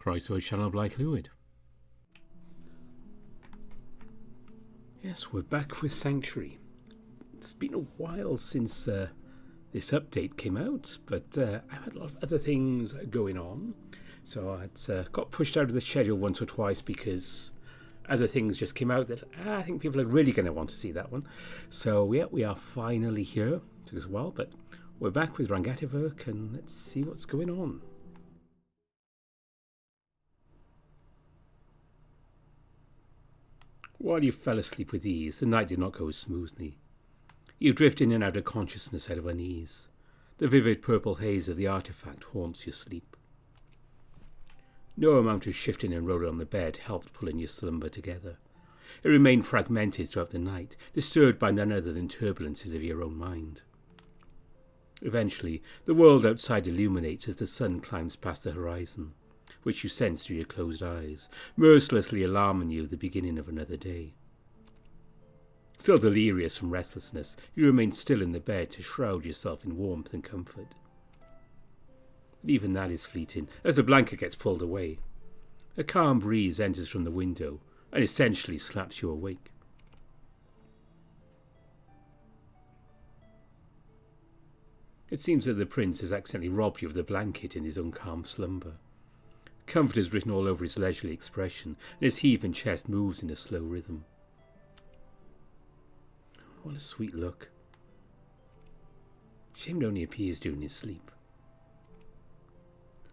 Right to a channel of light fluid. Yes, we're back with Sanctuary. It's been a while since this update came out, but I've had a lot of other things going on. So it's got pushed out of the schedule once or twice because other things just came out that I think people are really going to want to see that one. So yeah, we are finally here. Took us a while, but we're back with Rangativurk and let's see what's going on. While you fell asleep with ease, the night did not go as smoothly. You drift in and out of consciousness out of unease. The vivid purple haze of the artifact haunts your sleep. No amount of shifting and rolling on the bed helped pulling your slumber together. It remained fragmented throughout the night, disturbed by none other than turbulences of your own mind. Eventually, the world outside illuminates as the sun climbs past the horizon, which you sense through your closed eyes, mercilessly alarming you at the beginning of another day. Still delirious from restlessness, you remain still in the bed to shroud yourself in warmth and comfort. But even that is fleeting, as the blanket gets pulled away. A calm breeze enters from the window, and essentially slaps you awake. It seems that the prince has accidentally robbed you of the blanket in his own calm slumber. Comfort is written all over his leisurely expression, and his heaving chest moves in a slow rhythm. What a sweet look. Shame it only appears during his sleep.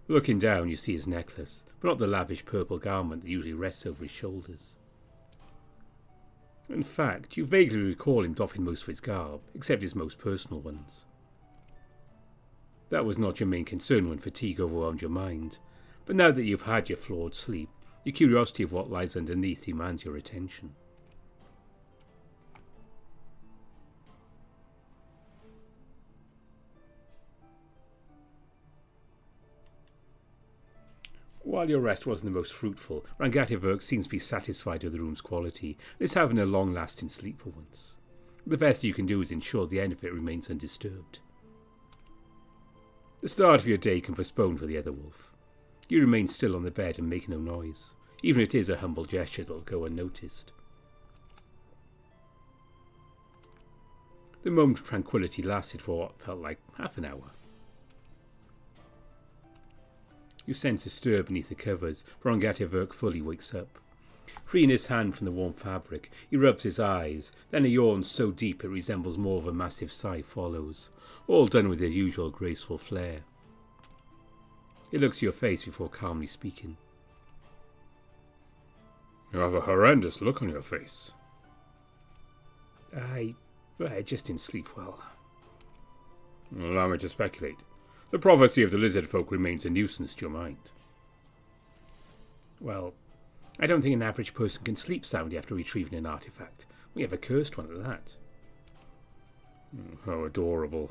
Looking down, you see his necklace, but not the lavish purple garment that usually rests over his shoulders. In fact, you vaguely recall him doffing most of his garb, except his most personal ones. That was not your main concern when fatigue overwhelmed your mind. But now that you've had your flawed sleep, your curiosity of what lies underneath demands your attention. While your rest wasn't the most fruitful, Rangativurk seems to be satisfied with the room's quality and is having a long-lasting sleep for once. The best you can do is ensure the end of it remains undisturbed. The start of your day can postpone for the other wolf. You remain still on the bed and make no noise, even if it is a humble gesture that will go unnoticed. The moment of tranquility lasted for what felt like half an hour. You sense a stir beneath the covers, for Rangativurk fully wakes up. Freeing his hand from the warm fabric, he rubs his eyes, then a yawn so deep it resembles more of a massive sigh follows, all done with their usual graceful flair. He looks at your face before calmly speaking. You have a horrendous look on your face. I just didn't sleep well. Allow me to speculate. The prophecy of the lizard folk remains a nuisance to your mind. Well, I don't think an average person can sleep soundly after retrieving an artifact. We have a cursed one at that. How adorable.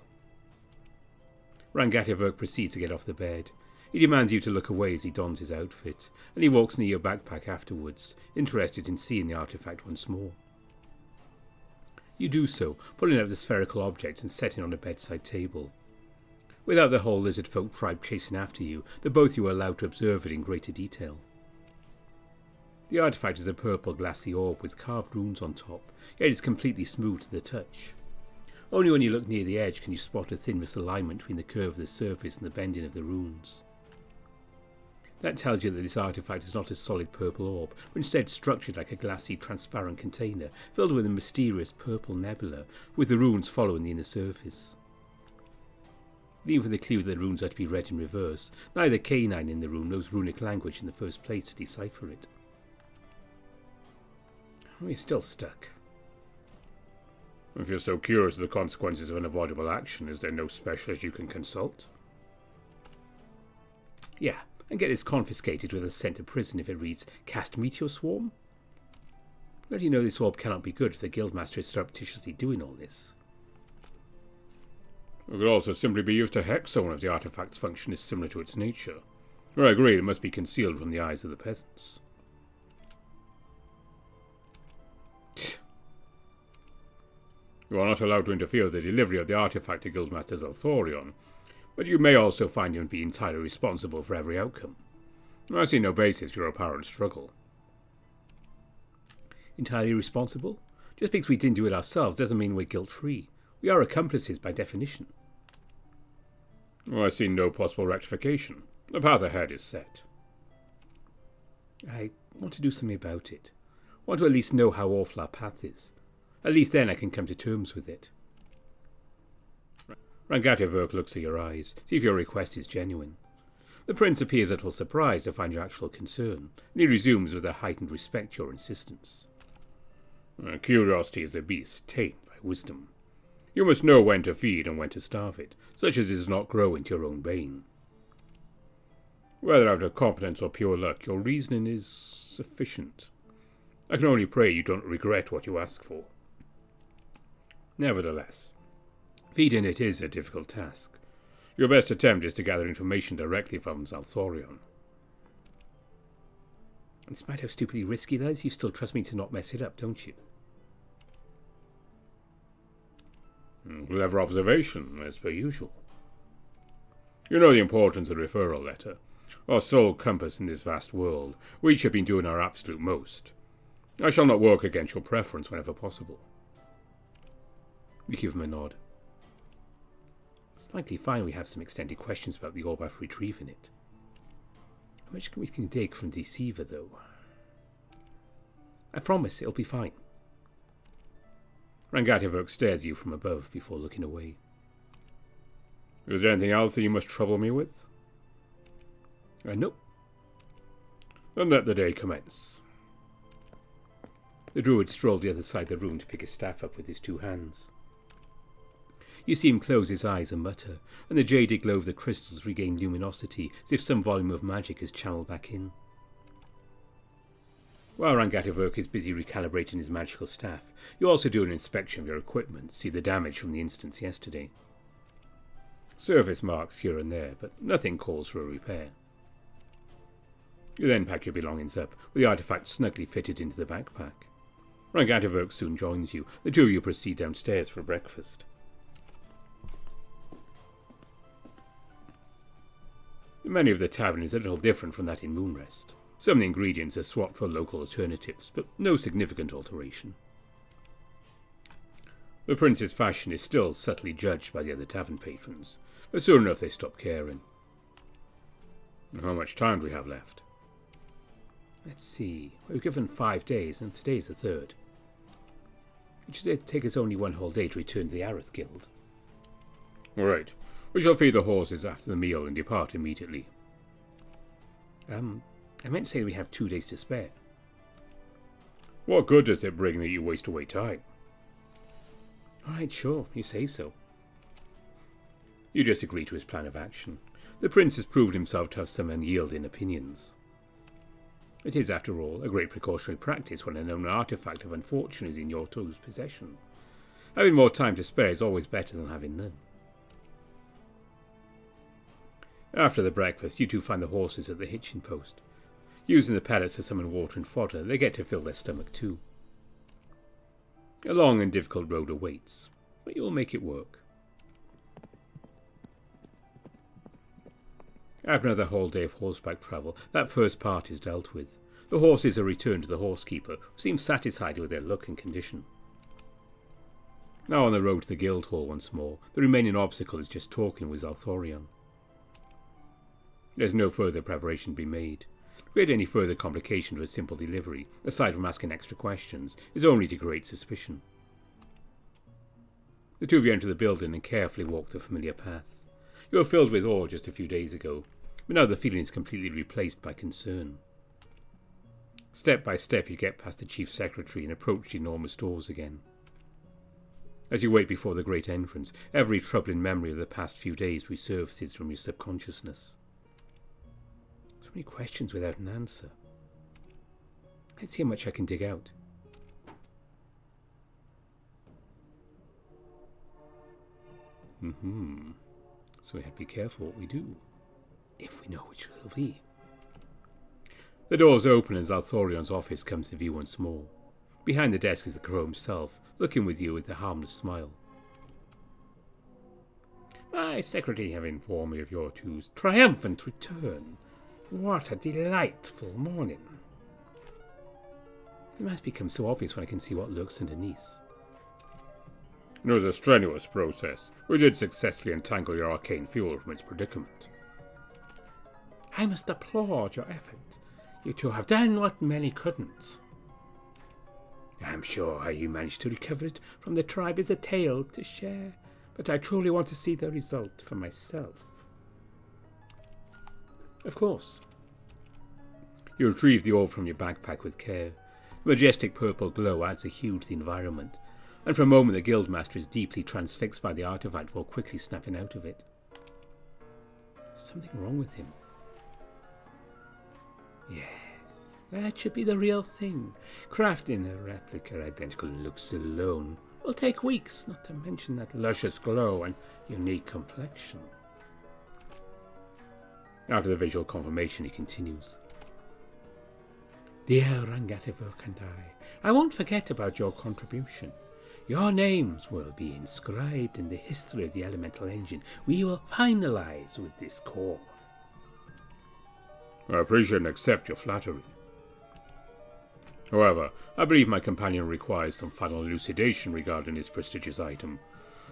Rangativurk proceeds to get off the bed. He demands you to look away as he dons his outfit, and he walks near your backpack afterwards, interested in seeing the artifact once more. You do so, pulling out the spherical object and setting it on a bedside table. Without the whole lizard folk tribe chasing after you, the both of you are allowed to observe it in greater detail. The artifact is a purple glassy orb with carved runes on top, yet is completely smooth to the touch. Only when you look near the edge can you spot a thin misalignment between the curve of the surface and the bending of the runes. That tells you that this artifact is not a solid purple orb, but instead structured like a glassy, transparent container filled with a mysterious purple nebula, with the runes following the inner surface. But even with the clue that the runes are to be read in reverse, neither canine in the room knows runic language in the first place to decipher it. We're still stuck. If you're so curious of the consequences of unavoidable action, is there no specialist you can consult? Yeah, and get this confiscated with a sent to prison if it reads, "Cast Meteor Swarm"? How do you know this orb cannot be good if the Guildmaster is surreptitiously doing all this? It could also simply be used to hex someone if the artifact's function is similar to its nature. I agree, it must be concealed from the eyes of the peasants. You are not allowed to interfere with the delivery of the artifact to Guildmaster Zelthorion, but you may also find him to be entirely responsible for every outcome. I see no basis for your apparent struggle. Entirely responsible? Just because we didn't do it ourselves doesn't mean we're guilt-free. We are accomplices by definition. I see no possible rectification. The path ahead is set. I want to do something about it. I want to at least know how awful our path is. At least then I can come to terms with it. Rangativurk looks at your eyes, see if your request is genuine. The prince appears a little surprised to find your actual concern, and he resumes with a heightened respect your insistence. Curiosity is a beast tamed by wisdom. You must know when to feed and when to starve it, such as it does not grow into your own bane. Whether out of competence or pure luck, your reasoning is sufficient. I can only pray you don't regret what you ask for. Nevertheless, feeding it is a difficult task. Your best attempt is to gather information directly from Gatheloria. Despite how stupidly risky that is, you still trust me to not mess it up, don't you? Clever observation, as per usual. You know the importance of the referral letter. Our sole compass in this vast world. We each have been doing our absolute most. I shall not work against your preference whenever possible. You give him a nod. It's likely fine we have some extended questions about the orb after retrieving it. How much we can dig from Deceiver, though? I promise it'll be fine. Rangativurk stares at you from above before looking away. Is there anything else that you must trouble me with? Nope. Then let the day commence. The druid strolled the other side of the room to pick his staff up with his two hands. You see him close his eyes and mutter, and the jaded glow of the crystals regain luminosity as if some volume of magic is channeled back in. While Rangativurk is busy recalibrating his magical staff, you also do an inspection of your equipment, see the damage from the instance yesterday. Surface marks here and there, but nothing calls for a repair. You then pack your belongings up, with the artifact snugly fitted into the backpack. Rangativurk soon joins you. The two of you proceed downstairs for breakfast. The menu of the tavern is a little different from that in Moonrest. Some of the ingredients are swapped for local alternatives, but no significant alteration. The prince's fashion is still subtly judged by the other tavern patrons, but soon enough they stop caring. How much time do we have left? Let's see. We're given 5 days, and today's the 3rd. It should take us only 1 whole day to return to the Arith Guild. All right. We shall feed the horses after the meal and depart immediately. I meant to say we have 2 days to spare. What good does it bring that you waste away time? All right, sure, you say so. You just agree to his plan of action. The prince has proved himself to have some unyielding opinions. It is, after all, a great precautionary practice when an artifact of unfortune is in your two's possession. Having more time to spare is always better than having none. After the breakfast, you two find the horses at the hitching post. Using the pellets to summon water and fodder, they get to fill their stomach too. A long and difficult road awaits, but you'll make it work. After another whole day of horseback travel, that first part is dealt with. The horses are returned to the horsekeeper, who seems satisfied with their look and condition. Now on the road to the guild hall once more, the remaining obstacle is just talking with Gatheloria. There's no further preparation to be made. To create any further complication to a simple delivery, aside from asking extra questions, is only to create suspicion. The two of you enter the building and carefully walk the familiar path. You were filled with awe just a few days ago, but now the feeling is completely replaced by concern. Step by step you get past the chief secretary and approach the enormous doors again. As you wait before the great entrance, every troubling memory of the past few days resurfaces from your subconsciousness. So many questions without an answer. Let's see how much I can dig out. So we have to be careful what we do, if we know which it will be. The doors open and Gatheloриa's office comes to view once more. Behind the desk is the crow himself, looking with you with a harmless smile. My secretary have informed me of your two's triumphant return. What a delightful morning. It must become so obvious when I can see what lurks underneath. It was a strenuous process. We did successfully entangle your arcane fuel from its predicament. I must applaud your effort. You two have done what many couldn't. I'm sure how you managed to recover it from the tribe is a tale to share, but I truly want to see the result for myself. Of course. You retrieve the orb from your backpack with care. The majestic purple glow adds a hue to the environment, and for a moment the Guildmaster is deeply transfixed by the artifact before quickly snapping out of it. Something wrong with him. Yes, that should be the real thing. Crafting a replica identical looks alone will take weeks, not to mention that luscious glow and unique complexion. After the visual confirmation, he continues. Dear Rangativurk and I won't forget about your contribution. Your names will be inscribed in the history of the elemental engine we will finalize with this core. I appreciate and accept your flattery. However, I believe my companion requires some final elucidation regarding this prestigious item.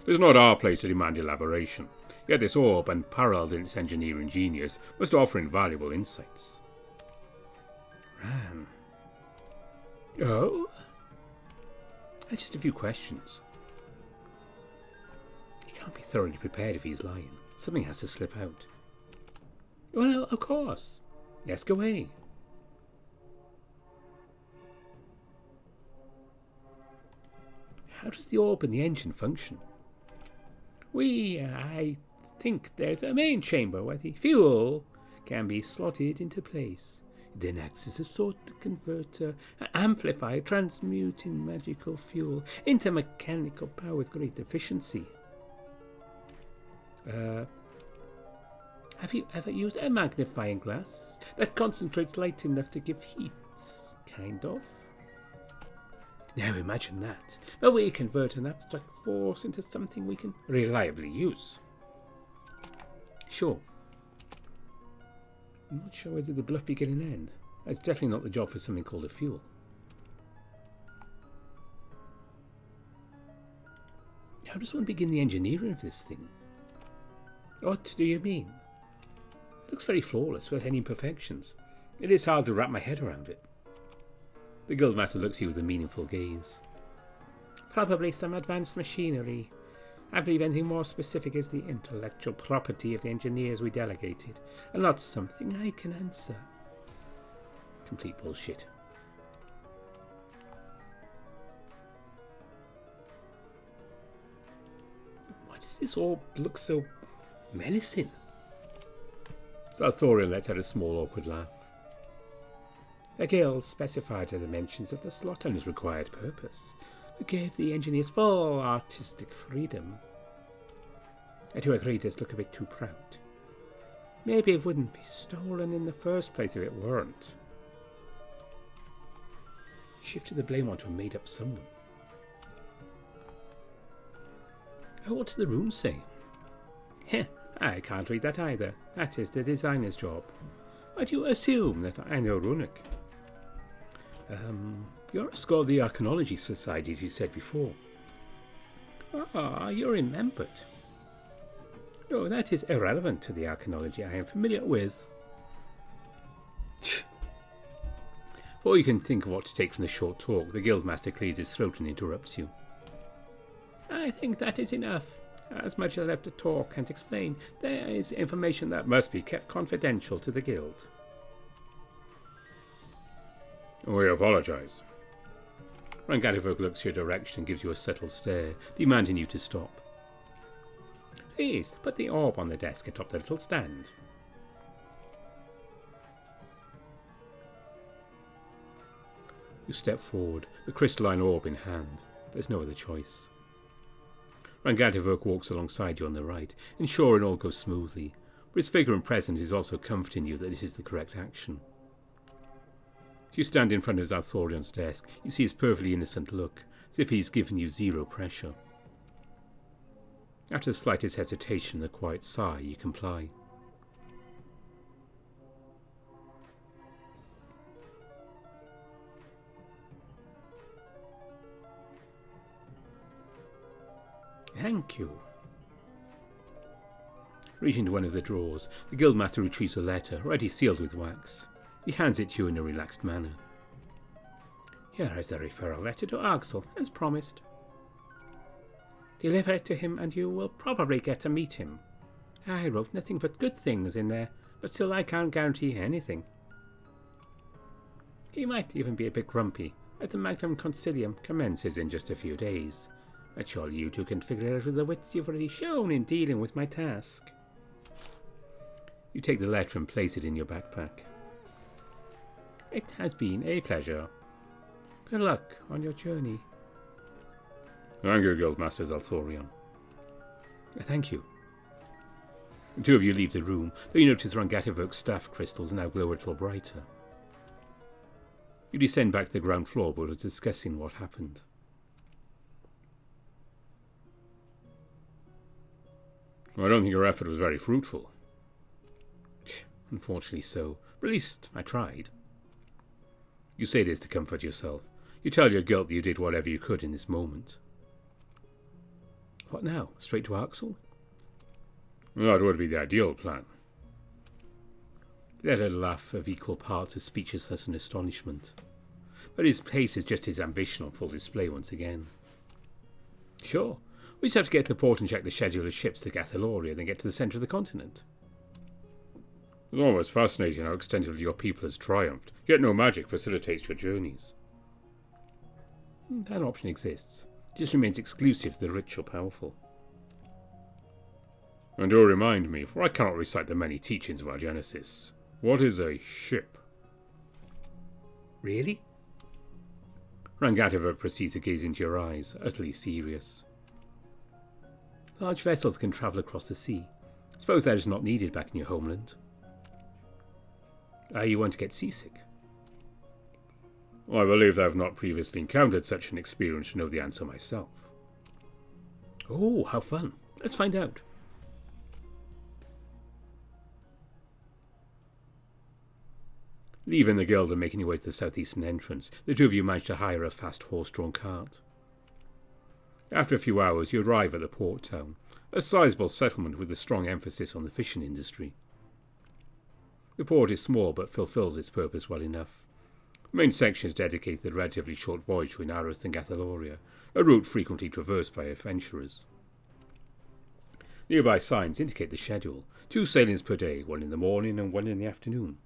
It is not our place to demand elaboration, yet this orb, unparalleled in its engineering genius, must offer invaluable insights. Ran. Oh? Just a few questions. He can't be thoroughly prepared if he's lying. Something has to slip out. Well, of course. Ask away. How does the orb and the engine function? I think there's a main chamber where the fuel can be slotted into place. It then acts as a sort of converter, amplifier, transmuting magical fuel into mechanical power with great efficiency. Have you ever used a magnifying glass that concentrates light enough to give heat? Kind of. Now imagine that, but we convert an abstract force into something we can reliably use. Sure. I'm not sure whether the bluff begin and end. That's definitely not the job for something called a fuel. How does one begin the engineering of this thing? What do you mean? It looks very flawless, without any imperfections. It is hard to wrap my head around it. The Guildmaster looks at you with a meaningful gaze. Probably some advanced machinery. I believe anything more specific is the intellectual property of the engineers we delegated, and not something I can answer. Complete bullshit. Why does this orb look so menacing? Zarthorian lets out a small awkward laugh. The Guild specified the dimensions of the slot on his required purpose, but gave the engineers full artistic freedom. I do agree it does look a bit too proud. Maybe it wouldn't be stolen in the first place if it weren't. Shifted the blame onto a made-up someone. Oh, what does the rune say? Heh, I can't read that either. That is the designer's job. Why do you assume that I know runic? You're a scholar of the Archaeology Society, as you said before. Ah, you remembered. No, that is irrelevant to the archaeology I am familiar with. Before you can think of what to take from the short talk, the Guildmaster clears his throat and interrupts you. I think that is enough. As much as I have to talk and explain, there is information that must be kept confidential to the Guild. We apologize. Rangativurk looks your direction and gives you a subtle stare, demanding you to stop. Please, put the orb on the desk atop the little stand. You step forward, the crystalline orb in hand. There's no other choice. Rangativurk walks alongside you on the right, ensuring all goes smoothly, but his figure and presence is also comforting you that this is the correct action. As you stand in front of Zarthorian's desk, you see his perfectly innocent look, as if he's given you zero pressure. After the slightest hesitation and a quiet sigh, you comply. Thank you. Reaching to one of the drawers, the guildmaster retrieves a letter, already sealed with wax. He hands it to you in a relaxed manner. Here is the referral letter to Axel, as promised. Deliver it to him and you will probably get to meet him. I wrote nothing but good things in there, but still I can't guarantee anything. He might even be a bit grumpy, as the Magnum Concilium commences in just a few days. But surely you two can figure it out with the wits you've already shown in dealing with my task. You take the letter and place it in your backpack. It has been a pleasure. Good luck on your journey. Thank you, Guildmaster Zalthorion. Thank you. The two of you leave the room, though you notice Rangativurk's staff crystals now glow a little brighter. You descend back to the ground floor, but are discussing what happened. I don't think your effort was very fruitful. Unfortunately so, but at least I tried. You say this to comfort yourself. You tell your guilt that you did whatever you could in this moment. What now? Straight to Axel? That would be the ideal plan. Let her laugh of equal parts of speechlessness and astonishment. But his pace is just his ambition on full display once again. Sure, we just have to get to the port and check the schedule of ships to Gatheloria, then get to the centre of the continent. It's almost fascinating how extensively your people has triumphed, yet no magic facilitates your journeys. That option exists. It just remains exclusive to the rich or powerful. And do remind me, for I cannot recite the many teachings of our Genesis. What is a ship? Really? Rangativurk proceeds to gaze into your eyes, utterly serious. Large vessels can travel across the sea. Suppose that is not needed back in your homeland. You want to get seasick? I believe I have not previously encountered such an experience to know the answer myself. Oh, how fun. Let's find out. Leaving the guild and making your way to the southeastern entrance, the two of you manage to hire a fast horse-drawn cart. After a few hours, you arrive at the port town, a sizable settlement with a strong emphasis on the fishing industry. The port is small but fulfills its purpose well enough. The main section is dedicated to the relatively short voyage between Aroth and Gatheloria, a route frequently traversed by adventurers. Nearby signs indicate the schedule, 2 sailings per day, 1 in the morning and 1 in the afternoon.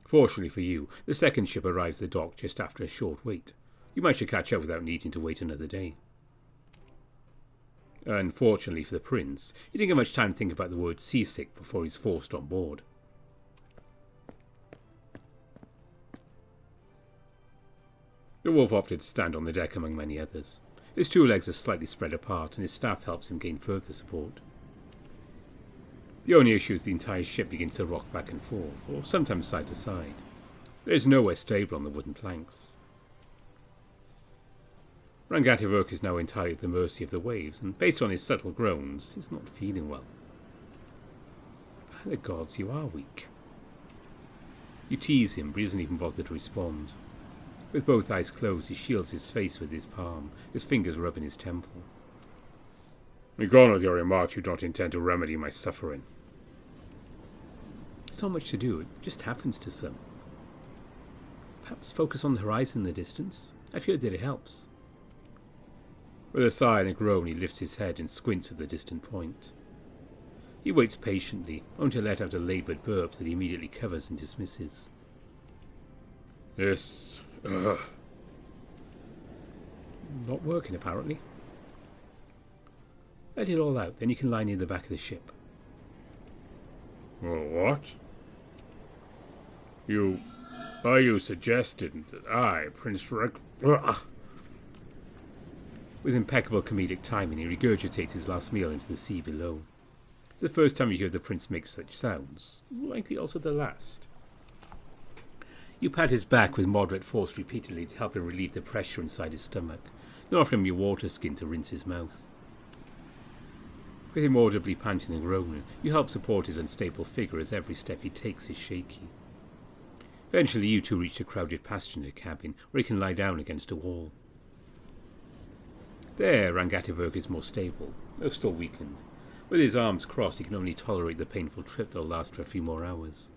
Fortunately for you, the second ship arrives at the dock just after a short wait. You manage to catch up without needing to wait another day. Unfortunately for the prince, he didn't get much time to think about the word seasick before he's forced on board. The wolf opted to stand on the deck among many others. His 2 legs are slightly spread apart, and his staff helps him gain further support. The only issue is the entire ship begins to rock back and forth, or sometimes side to side. There is nowhere stable on the wooden planks. Rangativurk is now entirely at the mercy of the waves, and based on his subtle groans, is not feeling well. By the gods, you are weak. You tease him, but he doesn't even bother to respond. With both eyes closed, he shields his face with his palm, his fingers rubbing his temple. Begone with your remark, you don't intend to remedy my suffering. There's not much to do, it just happens to some. Perhaps focus on the horizon in the distance. I've heard that it helps. With a sigh and a groan, he lifts his head and squints at the distant point. He waits patiently, only to let out a laboured burp that he immediately covers and dismisses. This... Not working, apparently. Let it all out, then you can lie near the back of the ship. What? Are you suggesting that I, Prince Reg... With impeccable comedic timing, he regurgitates his last meal into the sea below. It's the first time you hear the prince make such sounds, likely also the last. You pat his back with moderate force repeatedly to help him relieve the pressure inside his stomach, then offer him your water skin to rinse his mouth. With him audibly panting and groaning, you help support his unstable figure as every step he takes is shaky. Eventually you two reach the crowded passenger cabin, where he can lie down against a wall. There, Rangativurk is more stable, though still weakened. With his arms crossed, he can only tolerate the painful trip that'll last for a few more hours.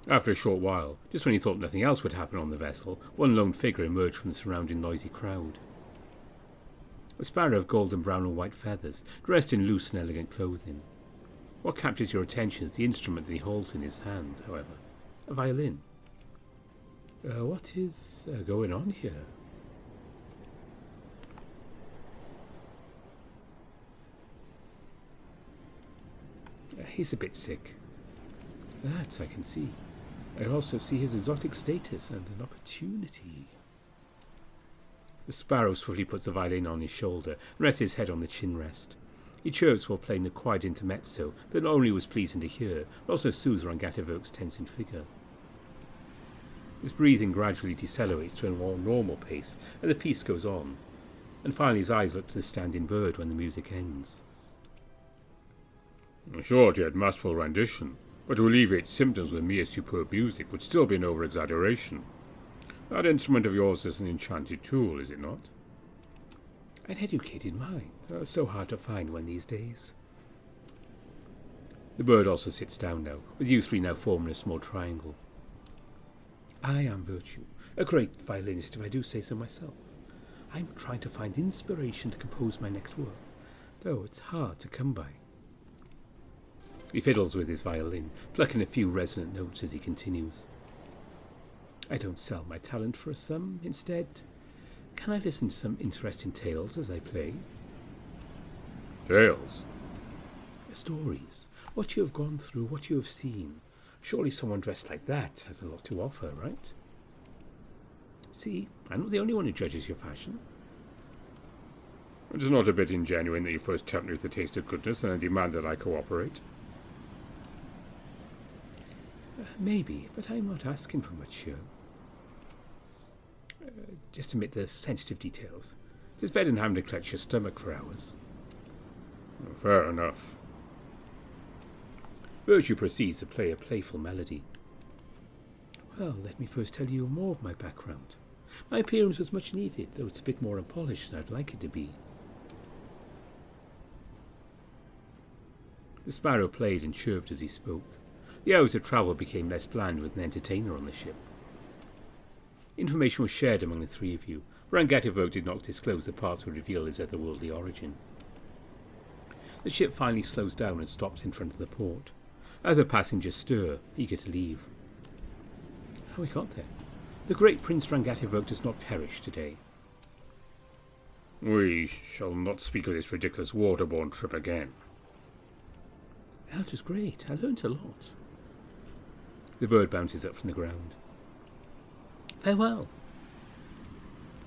After a short while, just when he thought nothing else would happen on the vessel, one lone figure emerged from the surrounding noisy crowd. A sparrow of golden brown and white feathers, dressed in loose and elegant clothing. What captures your attention is the instrument that he holds in his hand, however. A violin. What is going on here? He's a bit sick. That I can see. I also see his exotic status and an opportunity. The sparrow swiftly puts the violin on his shoulder and rests his head on the chin rest. He chirps while playing a quiet intermezzo that not only was pleasing to hear, but also soothes Rangativurk's tensing figure. His breathing gradually decelerates to a more normal pace, and the piece goes on. And finally his eyes look to the standing bird when the music ends. A short yet masterful rendition, but to alleviate symptoms with mere superb music would still be an over-exaggeration. That instrument of yours is an enchanted tool, is it not? An educated mind. So hard to find one these days. The bird also sits down now, with you three now forming a small triangle. I am Virtue, a great violinist if I do say so myself. I'm trying to find inspiration to compose my next work, though it's hard to come by. He fiddles with his violin, plucking a few resonant notes as he continues. I don't sell my talent for a sum. Instead, can I listen to some interesting tales as I play? Tales? Stories. What you have gone through, what you have seen. Surely someone dressed like that has a lot to offer, right? See, I'm not the only one who judges your fashion. It is not a bit ingenuine that you first tempt me with the taste of goodness and then demand that I cooperate. Maybe, but I'm not asking for much here. Just omit the sensitive details. It's better than having to clutch your stomach for hours. Fair enough. Virtue proceeds to play a playful melody. Well, let me first tell you more of my background. My appearance was much needed, though it's a bit more unpolished than I'd like it to be. The sparrow played and chirped as he spoke. The hours of travel became less bland with an entertainer on the ship. Information was shared among the three of you. Rangativurk did not disclose the parts that would reveal his otherworldly origin. The ship finally slows down and stops in front of the port. Other passengers stir, eager to leave. How we got there? The great Prince Rangativurk does not perish today. We shall not speak of this ridiculous waterborne trip again. That was great. I learnt a lot. The bird bounces up from the ground. Farewell.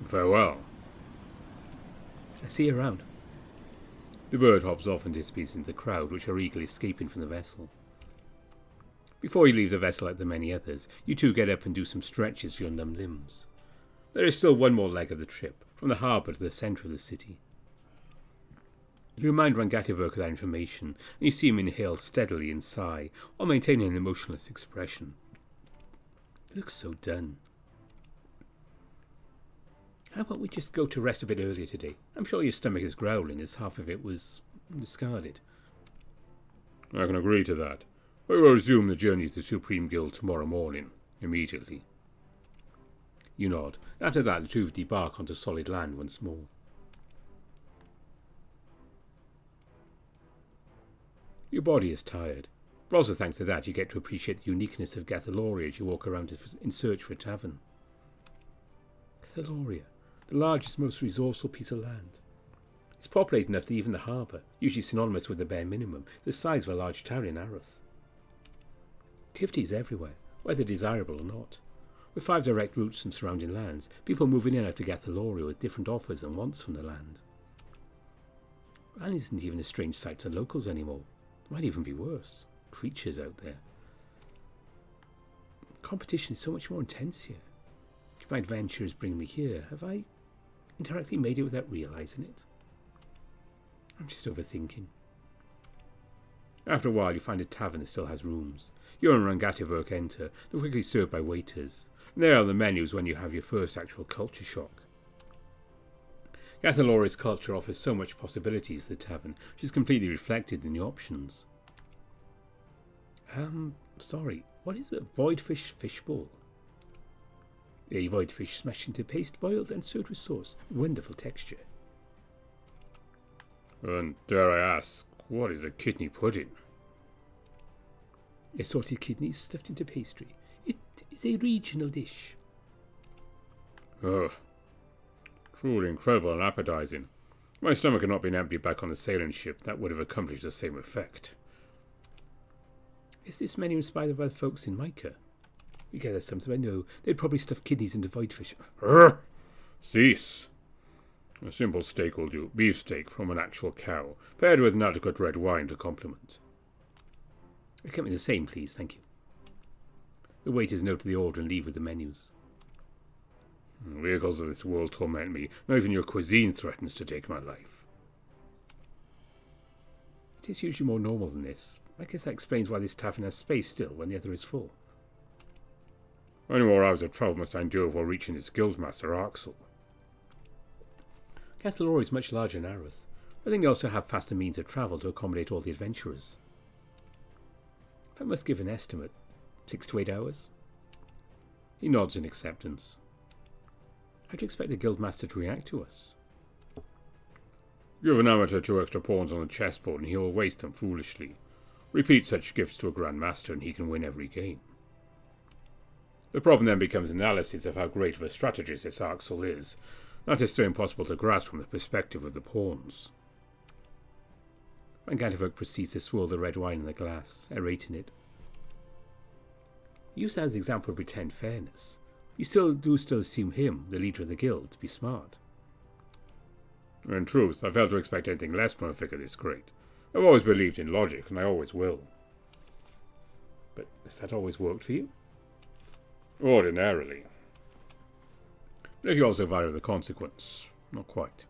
Farewell. I see you around. The bird hops off and disappears into the crowd, which are eagerly escaping from the vessel. Before you leave the vessel like the many others, you two get up and do some stretches for your numb limbs. There is still one more leg of the trip, from the harbour to the centre of the city. You remind Rangativurk of that information, and you see him inhale steadily and sigh, while maintaining an emotionless expression. He looks so done. How about we just go to rest a bit earlier today? I'm sure your stomach is growling, as half of it was discarded. I can agree to that. We will resume the journey to the Supreme Guild tomorrow morning, immediately. You nod. After that, the two of you debark onto solid land once more. Your body is tired. But also thanks to that, you get to appreciate the uniqueness of Gatheloria as you walk around in search for a tavern. Gatheloria, the largest, most resourceful piece of land. It's populated enough that even the harbour, usually synonymous with the bare minimum, is the size of a large town in Aroth. Activity is everywhere, whether desirable or not. With 5 direct routes from surrounding lands, people moving in and out of Gatheloria with different offers and wants from the land. Land isn't even a strange sight to locals anymore. It might even be worse. Creatures out there. Competition is so much more intense here. If my adventures bring me here, have I indirectly made it without realising it? I'm just overthinking. After a while, you find a tavern that still has rooms. You and Rangativurk enter, and quickly served by waiters. And there are the menus when you have your first actual culture shock. Gatheloria's culture offers so much possibilities to the tavern, which is completely reflected in the options. Sorry, what is a voidfish fishbowl? A voidfish smashed into paste, boiled and served with sauce. Wonderful texture. And dare I ask, what is a kidney pudding? Assorted kidneys stuffed into pastry. It is a regional dish. Ugh. Truly incredible and appetizing. My stomach had not been emptied back on the sailing ship, that would have accomplished the same effect. Is this menu inspired by the folks in Micah? You gather something I know. They'd probably stuff kidneys into voidfish. Cease. A simple steak will do. Beef steak from an actual cow, paired with an adequate red wine to complement. Get me the same, please, thank you. The waiters note the order and leave with the menus. Vehicles of this world torment me. Not even your cuisine threatens to take my life. It is usually more normal than this. I guess that explains why this tavern has space still when the other is full. How many more hours of travel must I endure before reaching its guildmaster, Axel? Gatheloria is much larger than Arath. I think they also have faster means of travel to accommodate all the adventurers. If I must give an estimate, 6 to 8 hours? He nods in acceptance. How do you expect the guildmaster to react to us? Give an amateur 2 extra pawns on the chessboard and he will waste them foolishly. Repeat such gifts to a Grand Master and he can win every game. The problem then becomes analysis of how great of a strategist this Axel is. That is still impossible to grasp from the perspective of the pawns. Rangativurk proceeds to swirl the red wine in the glass, aerating it. Use that as an example of pretend fairness. You still assume him, the leader of the guild, to be smart. In truth, I fail to expect anything less from a figure this great. I've always believed in logic, and I always will. But has that always worked for you? Ordinarily. But if you also value the consequence, not quite.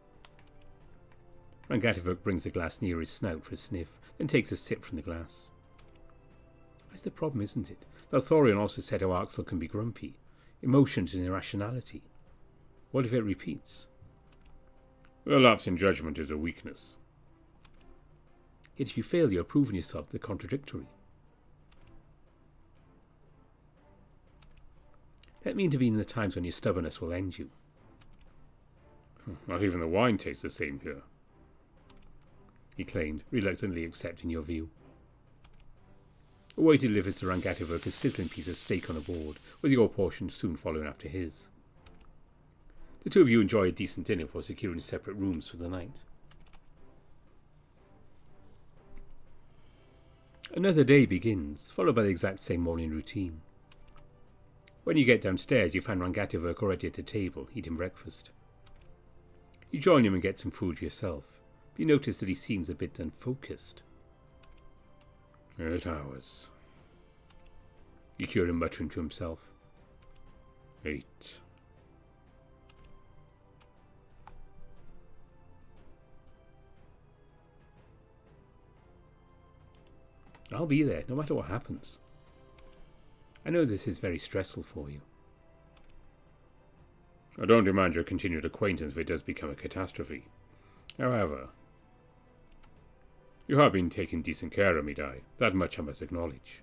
Rangativurk brings the glass near his snout for a sniff, then takes a sip from the glass. That's the problem, isn't it? Thorian also said how Axel can be grumpy. Emotions and irrationality. What if it repeats? The lapse in judgment is a weakness. Yet if you fail, you are proving yourself the contradictory. Let me intervene in the times when your stubbornness will end you. Not even the wine tastes the same here, he claimed, reluctantly accepting your view. A waiter delivers to Rangativurk a sizzling piece of steak on a board, with your portion soon following after his. The two of you enjoy a decent dinner before securing separate rooms for the night. Another day begins, followed by the exact same morning routine. When you get downstairs, you find Rangativurk already at the table, eating breakfast. You join him and get some food yourself, but you notice that he seems a bit unfocused. 8 hours. You hear him muttering to himself. 8. I'll be there, no matter what happens. I know this is very stressful for you. I don't demand your continued acquaintance if it does become a catastrophe. However, you have been taking decent care of me, Dai. That much I must acknowledge.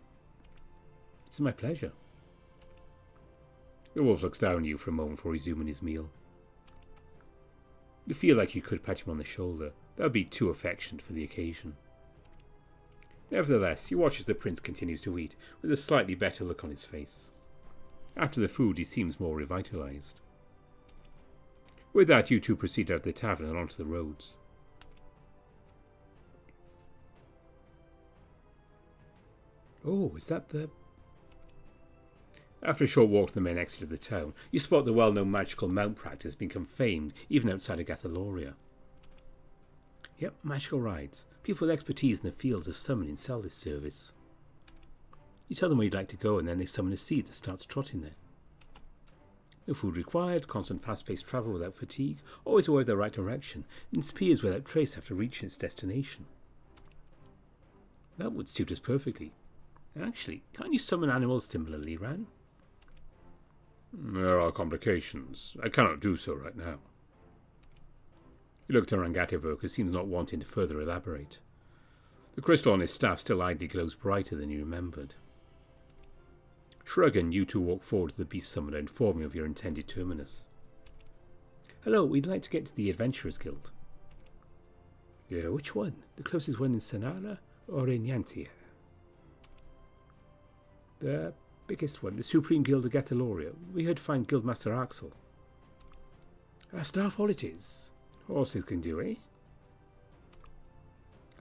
It's my pleasure. The wolf looks down at you for a moment before resuming his meal. You feel like you could pat him on the shoulder. That would be too affectionate for the occasion. Nevertheless, you watch as the prince continues to eat, with a slightly better look on his face. After the food, he seems more revitalized. With that, you two proceed out of the tavern and onto the roads. Oh, is that the... After a short walk to the main exit of the town, you spot the well-known magical mount practice become famed even outside of Gatheloria. Yep, magical rides. People with expertise in the fields of summoning sell this service. You tell them where you'd like to go and then they summon a seed that starts trotting there. No food required, constant fast-paced travel without fatigue, always aware of the right direction, and disappears without trace after reaching its destination. That would suit us perfectly. Actually, can't you summon animals similarly, Ran? There are complications. I cannot do so right now. You look to Rangativurk, who seems not wanting to further elaborate. The crystal on his staff still idly glows brighter than you remembered. Shrugging, you two walk forward to the beast summoner, informing of your intended terminus. Hello, we'd like to get to the Adventurers Guild. Yeah, which one? The closest one in Sanara or in Yantia? The biggest one, the Supreme Guild of Gatheloria. We heard to find Guildmaster Axel. Starfall it is. Horses can do, eh?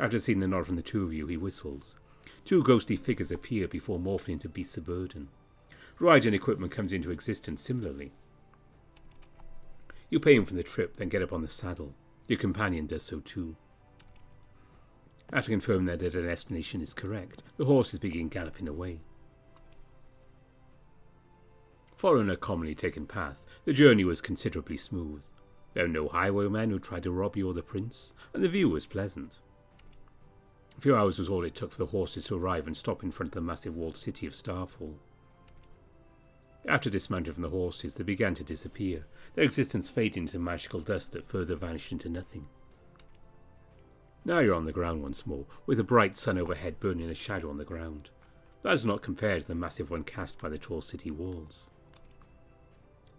After seeing the nod from the two of you, he whistles. Two ghostly figures appear before morphing into beasts of burden. Riding equipment comes into existence similarly. You pay him for the trip, then get up on the saddle. Your companion does so too. After confirming that their destination is correct, the horses begin galloping away. Following a commonly taken path, the journey was considerably smooth. There were no highwaymen who tried to rob you or the prince, and the view was pleasant. A few hours was all it took for the horses to arrive and stop in front of the massive walled city of Starfall. After dismounting from the horses, they began to disappear, their existence fading into magical dust that further vanished into nothing. Now you're on the ground once more, with a bright sun overhead burning a shadow on the ground. That is not compared to the massive one cast by the tall city walls.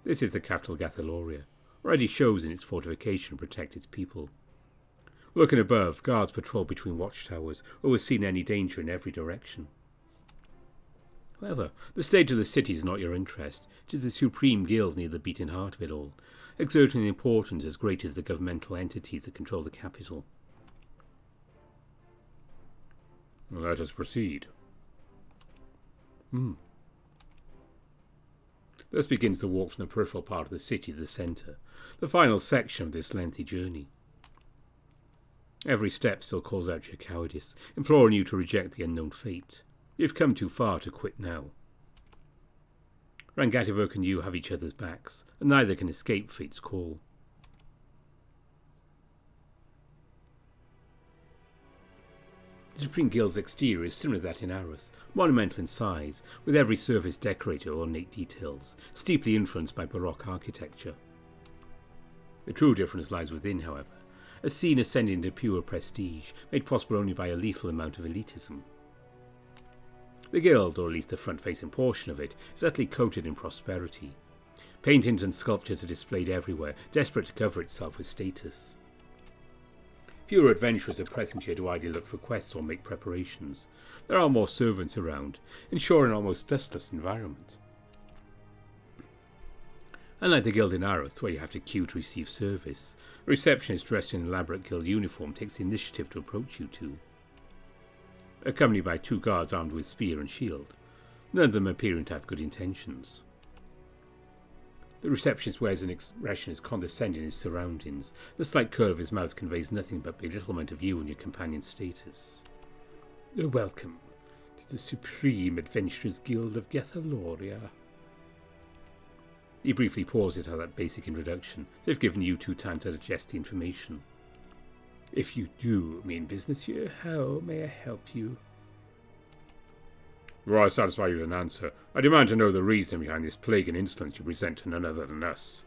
This is the capital Gatheloria, already shows in its fortification to protect its people. Looking above, guards patrol between watchtowers, overseeing any danger in every direction. However, the state of the city is not your interest. It is the Supreme Guild near the beating heart of it all, exerting an importance as great as the governmental entities that control the capital. Let us proceed. Thus begins the walk from the peripheral part of the city to the centre, the final section of this lengthy journey. Every step still calls out your cowardice, imploring you to reject the unknown fate. You've come too far to quit now. Rangativurk and you have each other's backs, and neither can escape fate's call. The Supreme Guild's exterior is similar to that in Arus, monumental in size, with every surface decorated with ornate details, steeply influenced by Baroque architecture. The true difference lies within, however, a scene ascending to pure prestige, made possible only by a lethal amount of elitism. The guild, or at least the front-facing portion of it, is utterly coated in prosperity. Paintings and sculptures are displayed everywhere, desperate to cover itself with status. Fewer adventurers are present here to idly look for quests or make preparations. There are more servants around, ensuring an almost dustless environment. Unlike the guild in Aroth, where you have to queue to receive service, a receptionist dressed in an elaborate guild uniform takes the initiative to approach you two. Accompanied by two guards armed with spear and shield, none of them appearing to have good intentions. The receptionist wears an expression as condescending as his surroundings. The slight curl of his mouth conveys nothing but belittlement of you and your companion's status. Welcome to the Supreme Adventurers Guild of Gatheloria. He briefly pauses at that basic introduction. They've given you two time to digest the information. If you do mean business here, how may I help you? Before I satisfy you with an answer, I demand to know the reason behind this plague and insolence you present to none other than us.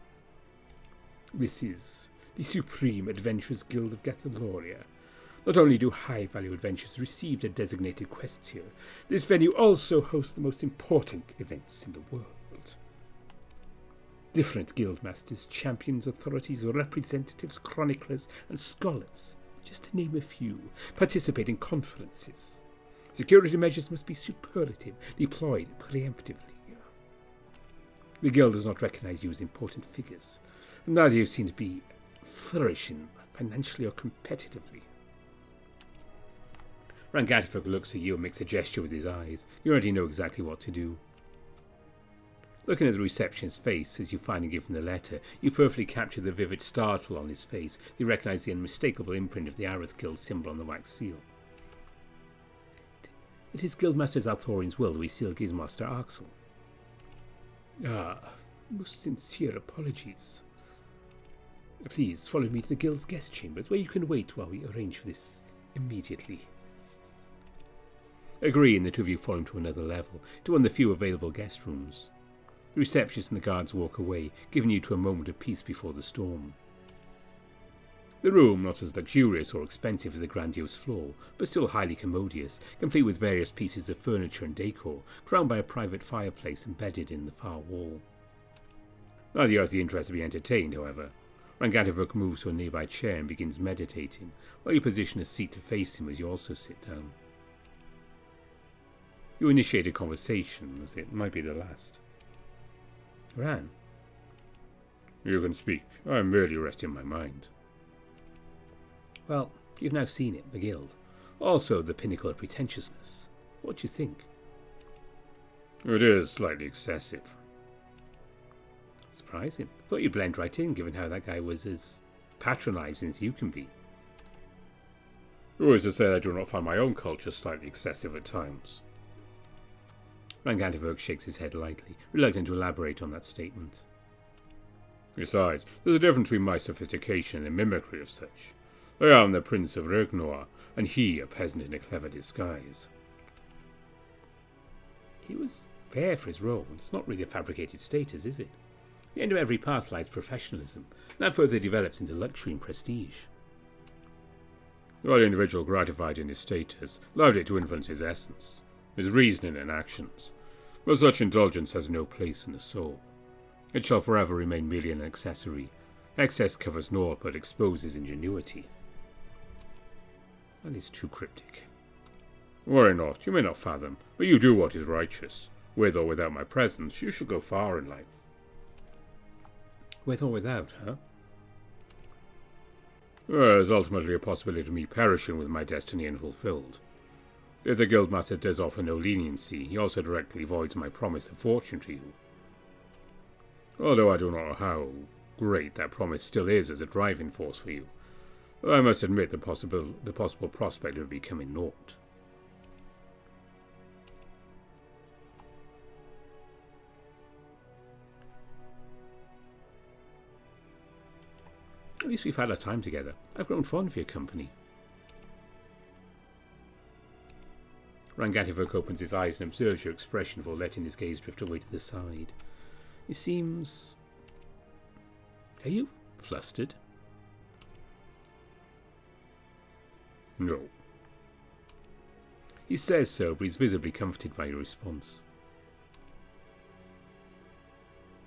This is the Supreme Adventurers Guild of Gatheloria. Not only do high-value adventurers receive their designated quests here, this venue also hosts the most important events in the world. Different guildmasters, champions, authorities, representatives, chroniclers, and scholars, just to name a few, participate in conferences. Security measures must be superlative, deployed preemptively. The guild does not recognize you as important figures, and neither you seem to be flourishing financially or competitively. Rangativurk looks at you and makes a gesture with his eyes. You already know exactly what to do. Looking at the receptionist's face as you finally give him the letter, you perfectly capture the vivid startle on his face. You recognize the unmistakable imprint of the Arith Guild symbol on the wax seal. It is Guildmaster Zalthorian's will that we seal Guildmaster Axel. Most sincere apologies. Please follow me to the Guild's guest chambers, where you can wait while we arrange for this immediately. Agreeing, the two of you follow him to another level, to one of the few available guest rooms. The receptionist and the guards walk away, giving you to a moment of peace before the storm. The room, not as luxurious or expensive as the grandiose floor, but still highly commodious, complete with various pieces of furniture and decor, crowned by a private fireplace embedded in the far wall. Neither of you has the interest to be entertained, however. Rangativurk moves to a nearby chair and begins meditating, while you position a seat to face him as you also sit down. You initiate a conversation, as it might be the last. Ran. You can speak. I am merely resting my mind. Well, you've now seen it, the guild. Also the pinnacle of pretentiousness. What do you think? It is slightly excessive. Surprising. Thought you'd blend right in, given how that guy was as patronising as you can be. Who is to say I do not find my own culture slightly excessive at times? Rangativurk shakes his head lightly, reluctant to elaborate on that statement. Besides, there's a difference between my sophistication and mimicry of such. I am the Prince of Regnoir, and he a peasant in a clever disguise. He was fair for his role. It's not really a fabricated status, is it? The end of every path lies professionalism. That further develops into luxury and prestige. While the individual gratified in his status allowed it to influence his essence, his reasoning and actions, but such indulgence has no place in the soul. It shall forever remain merely an accessory. Excess covers naught but exposes ingenuity. That is too cryptic. Worry not, you may not fathom, but you do what is righteous. With or without my presence, you shall go far in life. With or without, huh? There is ultimately a possibility of me perishing with my destiny unfulfilled. If the Guildmaster does offer no leniency, he also directly voids my promise of fortune to you. Although I do not know how great that promise still is as a driving force for you, I must admit the possible prospect of becoming naught. At least we've had our time together. I've grown fond of your company. Rangativurk opens his eyes and observes your expression before letting his gaze drift away to the side. He seems... Are you flustered? No. He says so, but he's visibly comforted by your response.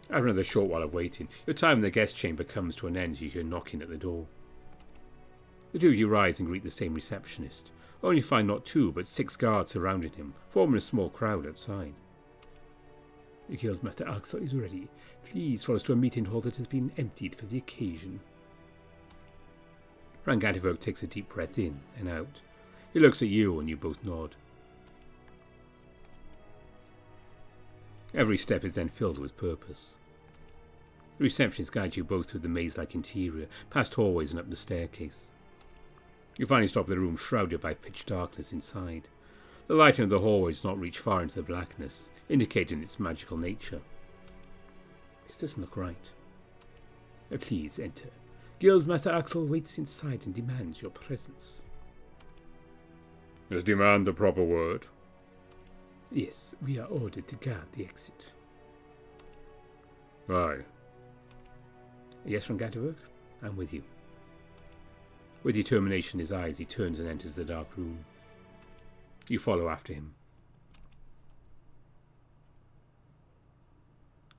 After another short while of waiting, your time in the guest chamber comes to an end as you hear knocking at the door. The two of you rise and greet the same receptionist, only find not 2 but 6 guards surrounding him, forming a small crowd outside. The Guildmaster Axel is ready. Please follow us to a meeting hall that has been emptied for the occasion. Rangativurk takes a deep breath in and out. He looks at you and you both nod. Every step is then filled with purpose. The receptionist guides you both through the maze-like interior, past hallways and up the staircase. You finally stop at the room shrouded by pitch darkness inside. The lighting of the hallway does not reach far into the blackness, indicating its magical nature. This doesn't look right. Please enter. Guildmaster Axel waits inside and demands your presence. Is demand the proper word? Yes, we are ordered to guard the exit. Aye. Yes, Rangativurk? I'm with you. With determination in his eyes, he turns and enters the dark room. You follow after him.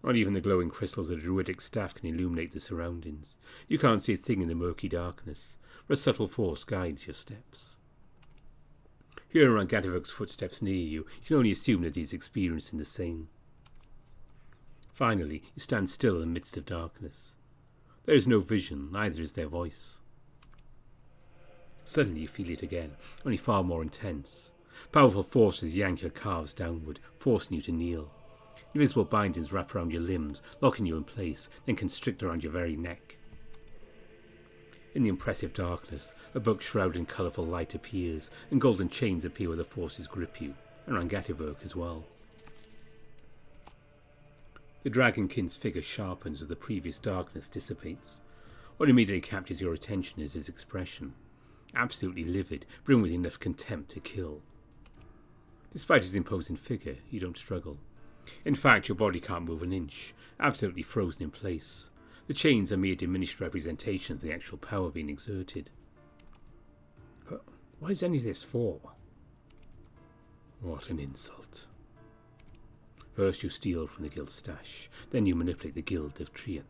Not even the glowing crystals of the druidic staff can illuminate the surroundings. You can't see a thing in the murky darkness, but a subtle force guides your steps. Hearing Rangativurk's footsteps near you, you can only assume that he is experiencing the same. Finally, you stand still in the midst of darkness. There is no vision, neither is there voice. Suddenly you feel it again, only far more intense. Powerful forces yank your calves downward, forcing you to kneel. Invisible bindings wrap around your limbs, locking you in place, then constrict around your very neck. In the impressive darkness, a book shrouded in colourful light appears, and golden chains appear where the forces grip you, and Rangativurk as well. The dragonkind's figure sharpens as the previous darkness dissipates. What immediately captures your attention is his expression. Absolutely livid, brimming with enough contempt to kill. Despite his imposing figure, you don't struggle. In fact, your body can't move an inch, absolutely frozen in place. The chains are mere diminished representations of the actual power being exerted. What is any of this for? What an insult. First you steal from the guild stash, then you manipulate the guild of Trian.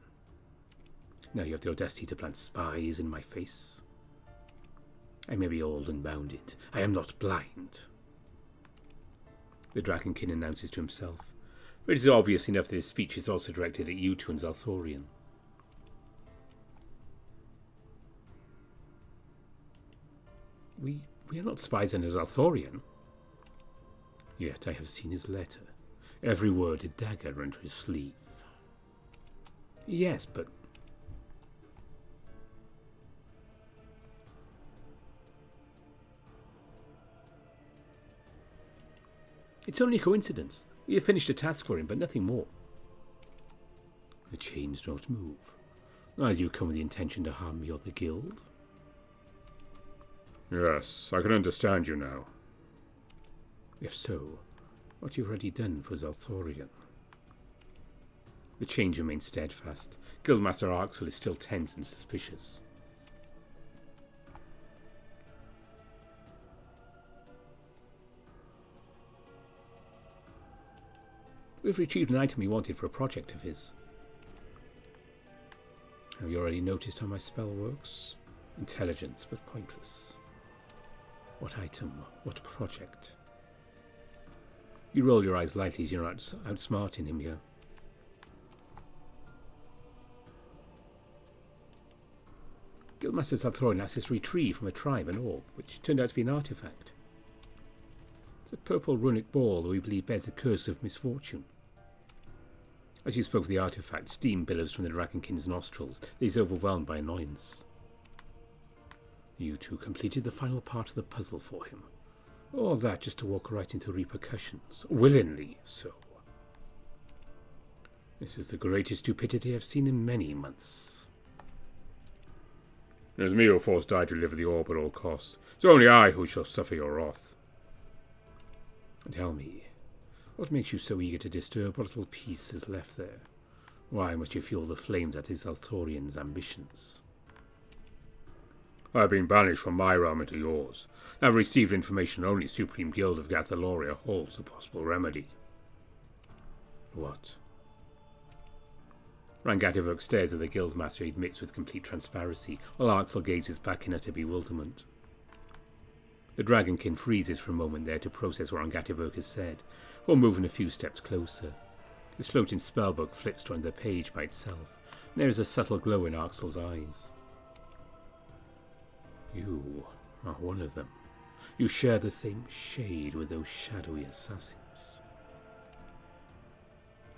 Now you have the audacity to plant spies in my face. I may be old and bounded. I am not blind. The Dragonkin announces to himself. But it is obvious enough that his speech is also directed at you two and Zalthorian. We are not spies under Zalthorian. Yet I have seen his letter. Every word a dagger under his sleeve. Yes, but... It's only a coincidence. We have finished a task for him, but nothing more. The chains don't move. Either you come with the intention to harm me or the guild. Yes, I can understand you now. If so, what you've already done for Zalthorian. The chains remain steadfast. Guildmaster Arxel is still tense and suspicious. We've retrieved an item he wanted for a project of his. Have you already noticed how my spell works? Intelligent, but pointless. What item? What project? You roll your eyes lightly as you're outsmarting him here. Guildmaster Zalthorian asked us to retrieve from a tribe an orb, which turned out to be an artifact. It's a purple runic ball that we believe bears a curse of misfortune. As you spoke of the artifact, steam billows from the Dragonkin's nostrils. He's overwhelmed by annoyance. You two completed the final part of the puzzle for him. All that just to walk right into repercussions. Willingly so. This is the greatest stupidity I've seen in many months. It is me who forced Dai to deliver the orb at all costs. It's only I who shall suffer your wrath. Tell me, what makes you so eager to disturb what little peace is left there? Why must you fuel the flames at his Zalthorian's ambitions? I have been banished from my realm into yours. I have received information only Supreme Guild of Gatheloria holds a possible remedy. What? Rangativurk stares at the guildmaster he admits with complete transparency, while Arxel gazes back in utter bewilderment. The Dragonkin freezes for a moment there to process what Rangativurk has said, before moving a few steps closer. His floating spellbook flips to the page by itself, and there is a subtle glow in Arxel's eyes. You are one of them. You share the same shade with those shadowy assassins.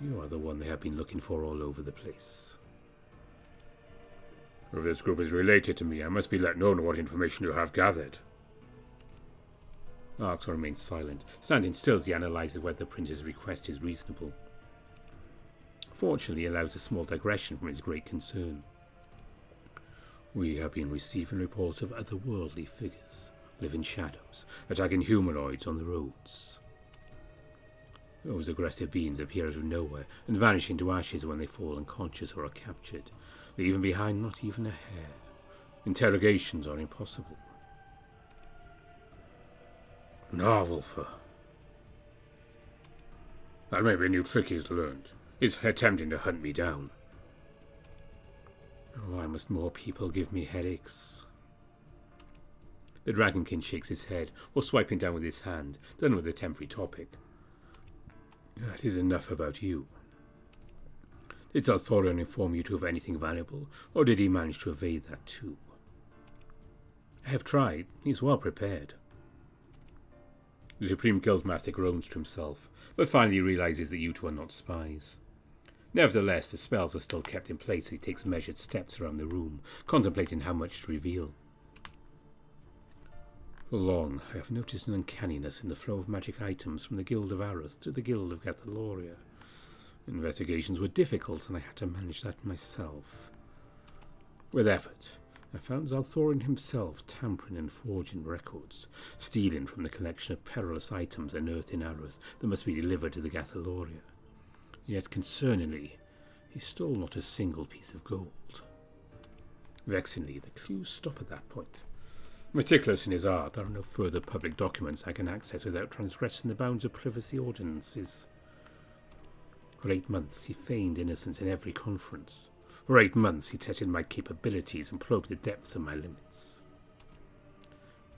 You are the one they have been looking for all over the place. If this group is related to me, I must be let know what information you have gathered. Arxel remains silent, standing still as he analyzes whether the prince's request is reasonable. Fortunately, he allows a small digression from his great concern. We have been receiving reports of otherworldly figures, living shadows, attacking humanoids on the roads. Those aggressive beings appear out of nowhere and vanish into ashes when they fall unconscious or are captured, leaving behind not even a hair. Interrogations are impossible. Navalfa. That may be a new trick he's learned. He's attempting to hunt me down. Why must more people give me headaches? The Dragonkin shakes his head, or swiping down with his hand, done with the temporary topic. That is enough about you. Did Zalthorian inform you to of anything valuable, or did he manage to evade that too? I have tried. He's well prepared. The Supreme Guildmaster groans to himself, but finally realizes that you two are not spies. Nevertheless, the spells are still kept in place as he takes measured steps around the room, contemplating how much to reveal. For long, I have noticed an uncanniness in the flow of magic items from the Guild of Arath to the Guild of Gatheloria. Investigations were difficult, and I had to manage that myself. With effort, I found Zalthorian himself tampering and forging records, stealing from the collection of perilous items unearthed in Arath that must be delivered to the Gatheloria. Yet, concerningly, He stole not a single piece of gold. Vexingly, the clues stop at that point. Meticulous in his art, there are no further public documents I can access without transgressing the bounds of privacy ordinances. For 8 months he feigned innocence in every conference. For 8 months he tested my capabilities and probed the depths of my limits.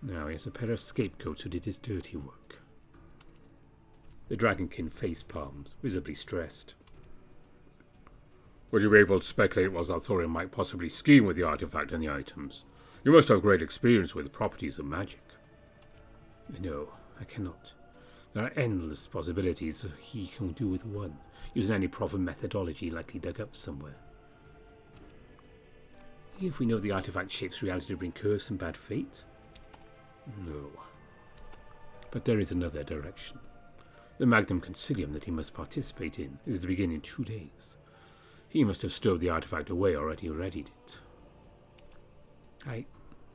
Now he has a pair of scapegoats who did his dirty work. The dragonkin face palms, visibly stressed. Would you be able to speculate what Zalthorian might possibly scheme with the artifact and the items? You must have great experience with the properties of magic. No, I cannot. There are endless possibilities he can do with one, using any proper methodology likely dug up somewhere. If we know the artifact shapes reality to bring curse and bad fate? No. But there is another direction. The Magnum Concilium that he must participate in is to begin in 2 days. He must have stowed the artifact away or already readied it.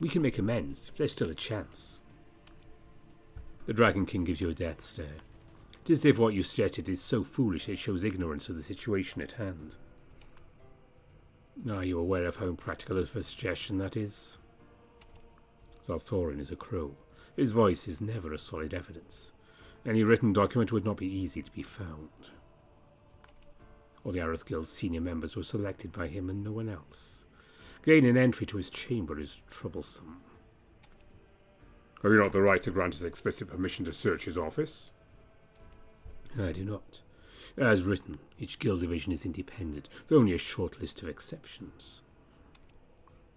We can make amends if there's still a chance. The Dragon King gives you a death stare. It is as if what you suggested is so foolish it shows ignorance of the situation at hand. Are you aware of how impractical of a suggestion that is? Zalthorian is a crow. His voice is never a solid evidence. Any written document would not be easy to be found. All the Aroth Guild's senior members were selected by him and no one else. Gaining entry to his chamber is troublesome. Have you not the right to grant us explicit permission to search his office? I do not. As written, each guild division is independent, with only a short list of exceptions.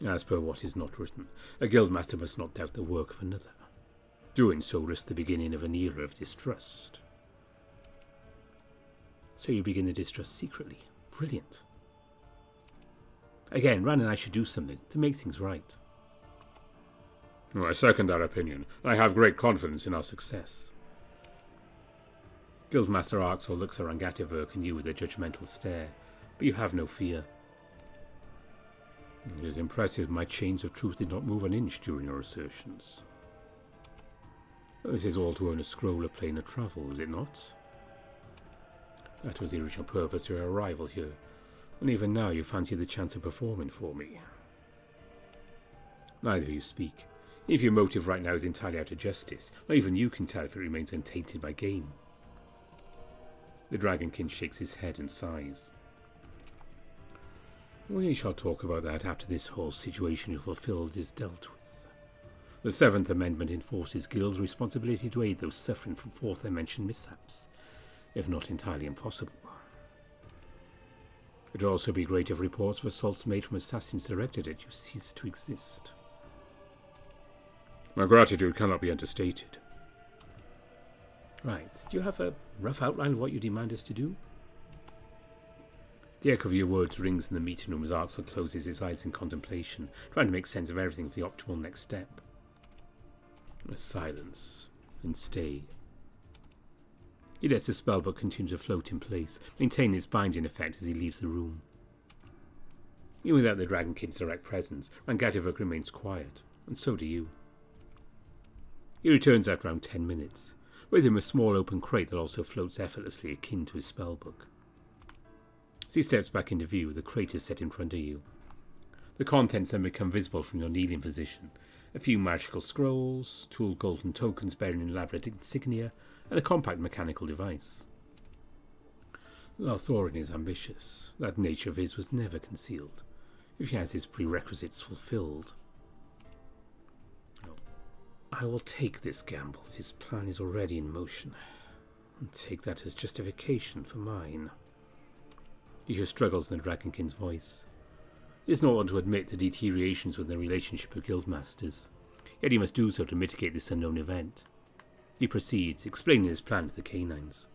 As per what is not written, a guildmaster must not doubt the work of another. Doing so risks the beginning of an era of distrust. So you begin the distrust secretly. Brilliant. Again, Ran and I should do something to make things right. I second that opinion. I have great confidence in our success. Guildmaster Arxel looks at Rangativurk and you with a judgmental stare, but you have no fear. It is impressive my chains of truth did not move an inch during your assertions. This is all to earn a scroll of planar travel, is it not? That was the original purpose of your arrival here, and even now you fancy the chance of performing for me. Neither of you speak. If your motive right now is entirely out of justice, not even you can tell if it remains untainted by gain. The Dragonkin shakes his head and sighs. We shall talk about that after this whole situation you fulfilled is dealt with. The 7th Amendment enforces Guild's responsibility to aid those suffering from 4th Dimension mishaps, if not entirely impossible. It would also be great if reports of assaults made from assassins directed at you ceased to exist. My gratitude cannot be understated. Right. Do you have a rough outline of what you demand us to do? The echo of your words rings in the meeting room as Arxel closes his eyes in contemplation, trying to make sense of everything for the optimal next step. A silence, and stay. He lets the spellbook continue to float in place, maintaining its binding effect as he leaves the room. Even without the Dragonkid's direct presence, Rangativurk remains quiet, and so do you. He returns after around 10 minutes, with him a small open crate that also floats effortlessly akin to his spellbook. As he steps back into view, the crate is set in front of you. The contents then become visible from your kneeling position. A few magical scrolls, 2 golden tokens bearing elaborate insignia, and a compact mechanical device. Thorin is ambitious. That nature of his was never concealed, if he has his prerequisites fulfilled. I will take this gamble. His plan is already in motion, and take that as justification for mine. You hear struggles in the Dragonkin's voice. He does not want to admit the deteriorations within the relationship of guildmasters, yet he must do so to mitigate this unknown event. He proceeds, explaining his plan to the canines.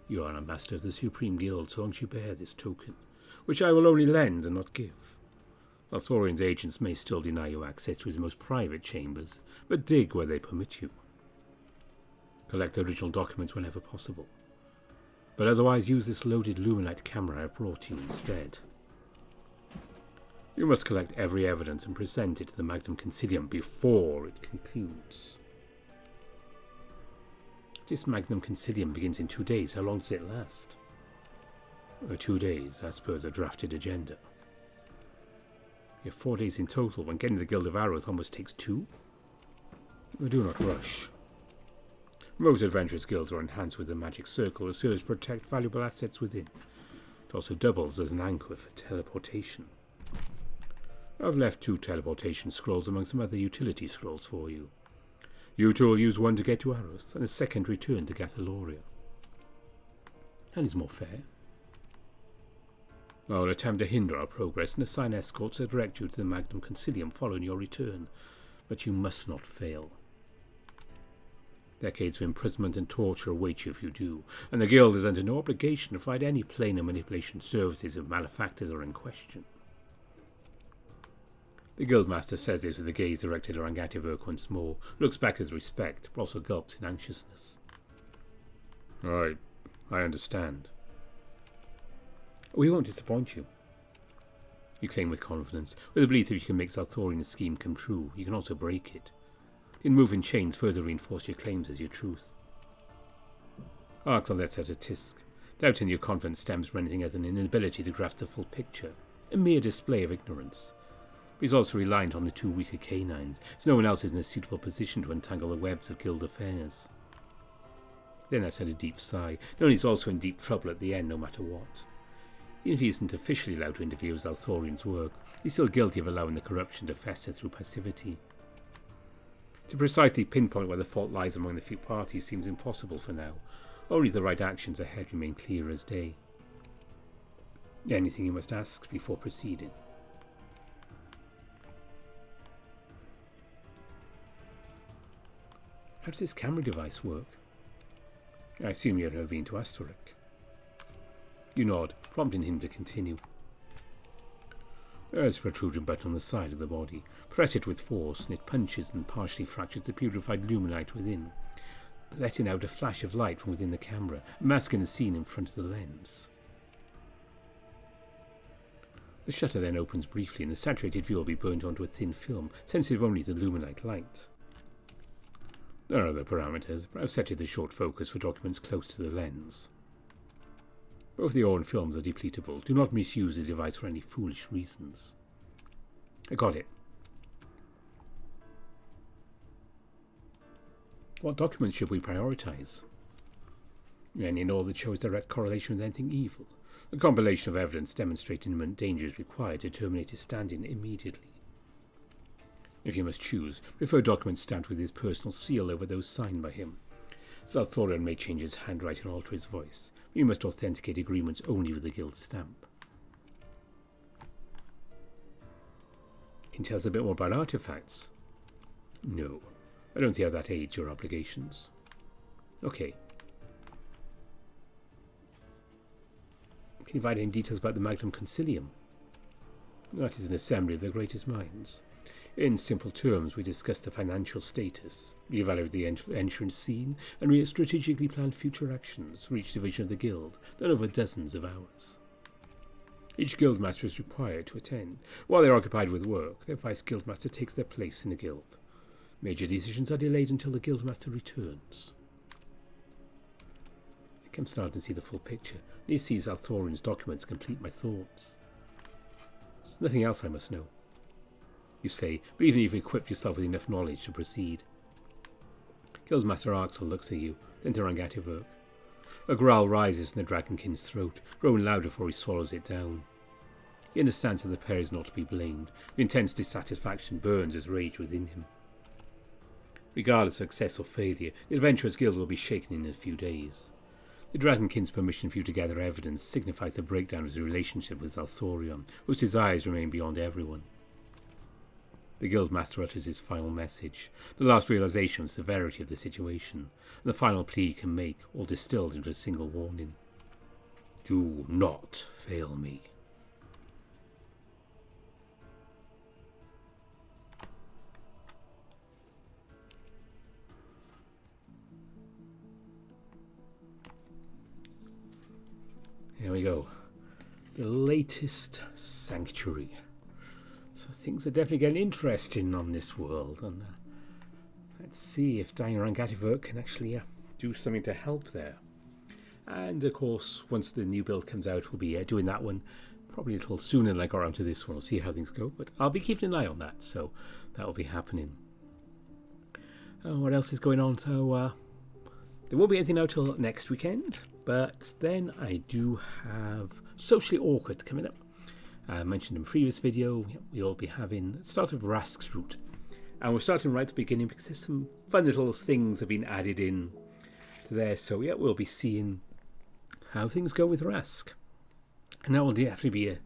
You are an ambassador of the Supreme Guild so long as you bear this token, which I will only lend and not give. Thorian's agents may still deny you access to his most private chambers, but dig where they permit you. Collect the original documents whenever possible, but otherwise use this loaded Luminite camera I've brought you instead. You must collect every evidence and present it to the Magnum Concilium before it concludes. This Magnum Concilium begins in 2 days. How long does it last? 2 days, as per the drafted agenda. You have 4 days in total, when getting the Guild of Arrows almost takes 2. Do not rush. Most adventurous guilds are enhanced with the magic circle that serves to protect valuable assets within. It also doubles as an anchor for teleportation. I've left 2 teleportation scrolls among some other utility scrolls for you. You two will use one to get to Arrows, and a second return to Gatheloria. That is more fair. I will attempt to hinder our progress and assign escorts that direct you to the Magnum Concilium following your return, but you must not fail. Decades of imprisonment and torture await you if you do, and the Guild is under no obligation to provide any plane and manipulation services if malefactors are in question. The Guildmaster says this with a gaze directed at Rangativurk once more, looks back with respect, but also gulps in anxiousness. I understand. We won't disappoint you. You claim with confidence, with the belief that if you can make Zalthorian's scheme come true, you can also break it. The moving chains further reinforce your claims as your truth. Arxel lets out a tisk, doubting your confidence stems from anything other than an inability to grasp the full picture, a mere display of ignorance. But he's also reliant on the 2 weaker canines, so no one else is in a suitable position to untangle the webs of guild affairs. Then lets out a deep sigh, knowing he's also in deep trouble at the end no matter what. Even if he isn't officially allowed to interfere with Zalthorian's work, he's still guilty of allowing the corruption to fester through passivity. To precisely pinpoint where the fault lies among the few parties seems impossible for now. Only the right actions ahead remain clear as day. Anything you must ask before proceeding? How does this camera device work? I assume you've never been to Astorik. You nod, prompting him to continue. There's a protruding button on the side of the body. Press it with force, and it punches and partially fractures the purified luminite within, letting out a flash of light from within the camera, masking the scene in front of the lens. The shutter then opens briefly, and the saturated view will be burnt onto a thin film, sensitive only to the luminite light. There are other parameters, but I've set it to short focus for documents close to the lens. Both the ore and films are depletable. Do not misuse the device for any foolish reasons. I got it. What documents should we prioritize? Any and all that shows direct correlation with anything evil. A compilation of evidence demonstrating imminent danger is required to terminate his standing immediately. If you must choose, prefer documents stamped with his personal seal over those signed by him. Zalthorian may change his handwriting or alter his voice, but you must authenticate agreements only with the guild stamp. Can you tell us a bit more about artifacts? No, I don't see how that aids your obligations. Okay. Can you provide any details about the Magnum Concilium? That is an assembly of the greatest minds. In simple terms, we discuss the financial status, reevaluate the entrance scene, and strategically plan future actions for each division of the guild, done over dozens of hours. Each guildmaster is required to attend. While they are occupied with work, their vice guildmaster takes their place in the guild. Major decisions are delayed until the guildmaster returns. I think I'm starting to see the full picture. I need to see Zalthorian's documents complete my thoughts. There's nothing else I must know. You say, but even if you've equipped yourself with enough knowledge to proceed. Guildmaster Arxel looks at you, then to Rangativurk. A growl rises from the Dragonking's throat, growing louder before he swallows it down. He understands that the pair is not to be blamed. The intense dissatisfaction burns as rage within him. Regardless of success or failure, the Adventurers Guild will be shaken in a few days. The Dragonking's permission for you to gather evidence signifies the breakdown of his relationship with Zalthorian, whose desires remain beyond everyone. The Guildmaster utters his final message, the last realization of the severity of the situation, and the final plea he can make, all distilled into a single warning. Do not fail me. Here we go. The latest sanctuary. So things are definitely getting interesting on this world, and let's see if Rangativurk can actually do something to help there. And of course, once the new build comes out, we'll be doing that one probably a little sooner than I got around to this one. We'll see how things go, but I'll be keeping an eye on that, so that will be happening. What else is going on? So there won't be anything out till next weekend, but then I do have Socially Awkward coming up. I mentioned in a previous video, we'll be having the start of Rask's route. And we're starting right at the beginning because there's some fun little things have been added in to there. So yeah, we'll be seeing how things go with Rask. And that will definitely be a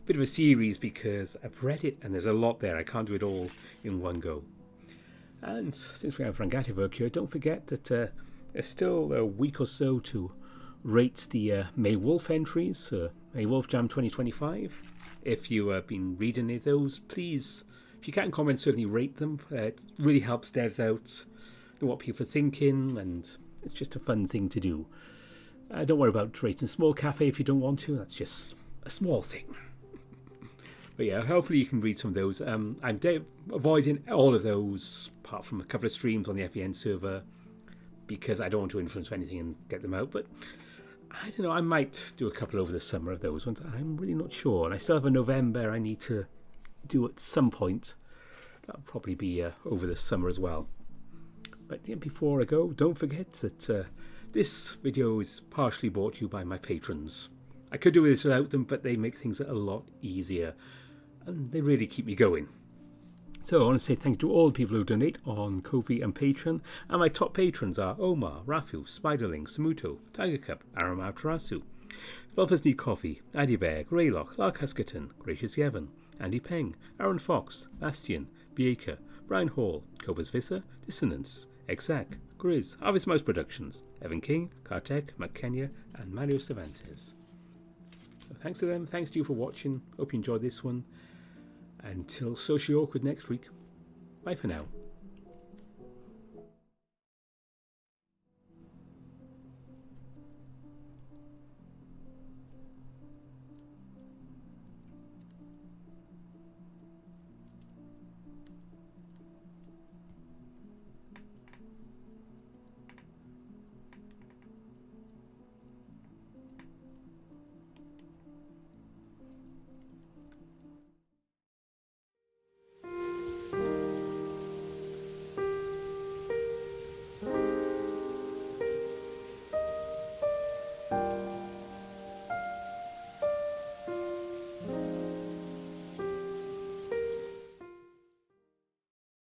bit of a series because I've read it and there's a lot there. I can't do it all in one go. And since we have Rangativurk here, don't forget that there's still a week or so to rate the May Wolf entries, May Wolf Jam 2025. If you have been reading any of those, please, if you can comment, certainly rate them. It really helps devs out, know what people are thinking, and it's just a fun thing to do. Don't worry about rating a small cafe if you don't want to. That's just a small thing. But yeah, hopefully you can read some of those. I'm avoiding all of those, apart from a couple of streams on the FEN server, because I don't want to influence anything and get them out. But I don't know, I might do a couple over the summer of those ones. I'm really not sure. And I still have a November I need to do at some point. That'll probably be over the summer as well. But yeah, before I go, don't forget that this video is partially brought to you by my patrons. I could do this without them, but they make things a lot easier. And they really keep me going. So I want to say thank you to all the people who donate on Ko-fi and Patreon. And my top patrons are Omar, Rafu, Spiderling, Samuto, Tiger Cup, Aramau Tarasu, Spelfers Need Coffee, Addy Bear, Greylock, Lark Huskerton, Gracious Yevon, Andy Peng, Aaron Fox, Bastian, Bieka, Brian Hall, Cobus Visser, Dissonance, Exact, Grizz, Harvest Mouse Productions, Evan King, Kartek, McKenya, and Mario Cervantes. So thanks to them, thanks to you for watching. Hope you enjoyed this one. Until Socially Awkward next week. Bye for now.